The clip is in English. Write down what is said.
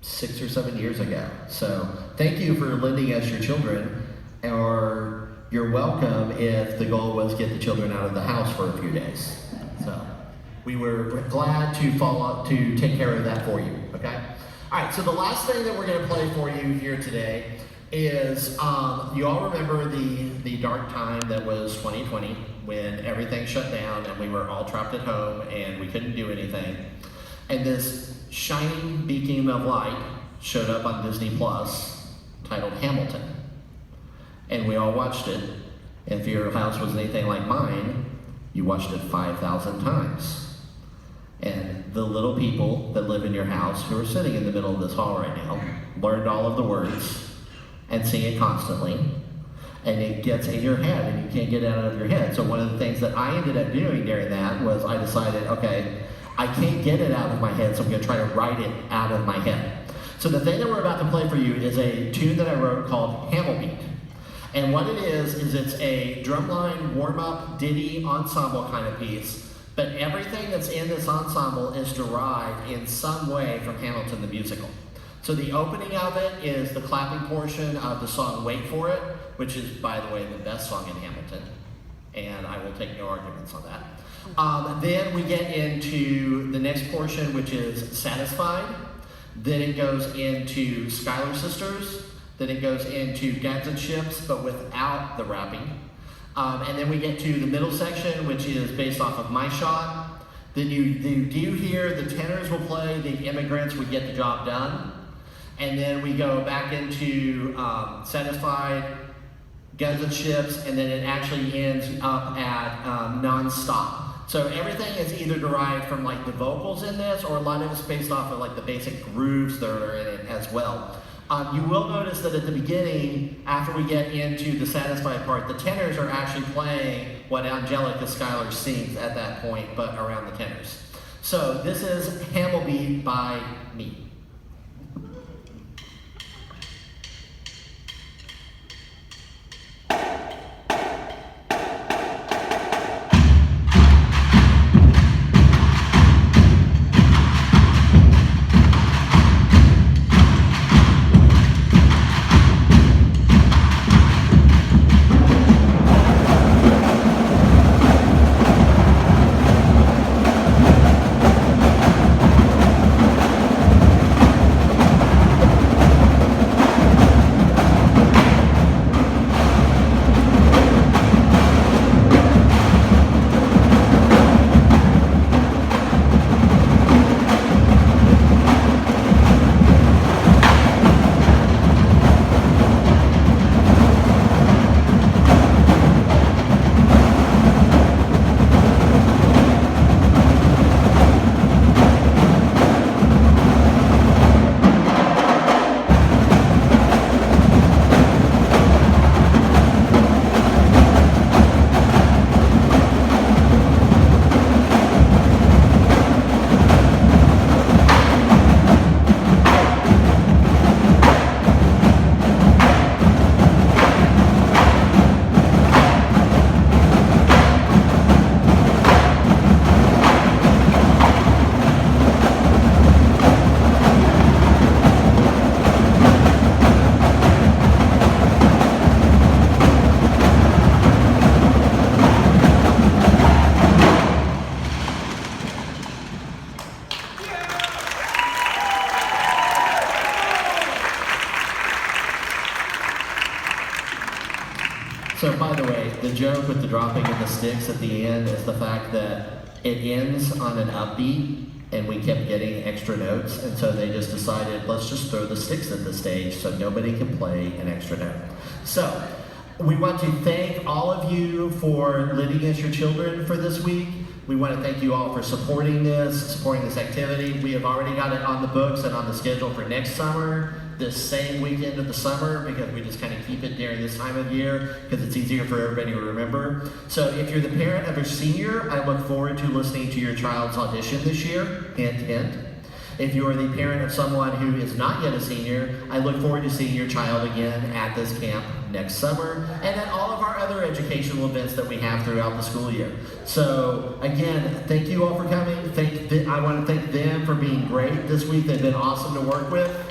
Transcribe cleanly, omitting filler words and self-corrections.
6 or 7 years ago. So thank you for lending us your children, or you're welcome if the goal was get the children out of the house for a few days. So we were glad to take care of that for you, okay? All right, so the last thing that we're gonna play for you here today is, you all remember the dark time that was 2020 when everything shut down and we were all trapped at home and we couldn't do anything. And this shining beacon of light showed up on Disney Plus titled Hamilton. And we all watched it. If your house was anything like mine, you watched it 5,000 times. And the little people that live in your house who are sitting in the middle of this hall right now learned all of the words and sing it constantly. And it gets in your head and you can't get it out of your head. So one of the things that I ended up doing during that was I decided, okay, I can't get it out of my head, so I'm gonna try to write it out of my head. So the thing that we're about to play for you is a tune that I wrote called Hamilbeat. And what it is it's a drumline warm-up ditty ensemble kind of piece. But everything that's in this ensemble is derived in some way from Hamilton the musical. So the opening of it is the clapping portion of the song Wait For It, which is, by the way, the best song in Hamilton. And I will take no arguments on that. Then we get into the next portion, which is Satisfied. Then it goes into Schuyler Sisters. Then it goes into Guns and Ships, but without the rapping. And then we get to the middle section, which is based off of My Shot. Then you do hear the tenors will play, the immigrants would get the job done. And then we go back into Satisfied, Guns and Ships, and then it actually ends up at Non-Stop. So everything is either derived from like the vocals in this, or a lot of it's based off of like the basic grooves that are in it as well. You will notice that at the beginning, after we get into the Satisfied part, the tenors are actually playing what Angelica Schuyler sings at that point, but around the tenors. So this is Hamilbeat by me. So by the way, the joke with the dropping of the sticks at the end is the fact that it ends on an upbeat and we kept getting extra notes, and so they just decided, let's just throw the sticks at the stage so nobody can play an extra note. So we want to thank all of you for lending us your children for this week. We want to thank you all for supporting this activity. We have already got it on the books and on the schedule for next summer, this same weekend of the summer, because we just kind of keep it during this time of year because it's easier for everybody to remember. So if you're the parent of a senior, I look forward to listening to your child's audition this year, hint, hint. If you are the parent of someone who is not yet a senior, I look forward to seeing your child again at this camp next summer and at all of our other educational events that we have throughout the school year. So again, thank you all for coming. I want to thank them for being great this week. They've been awesome to work with.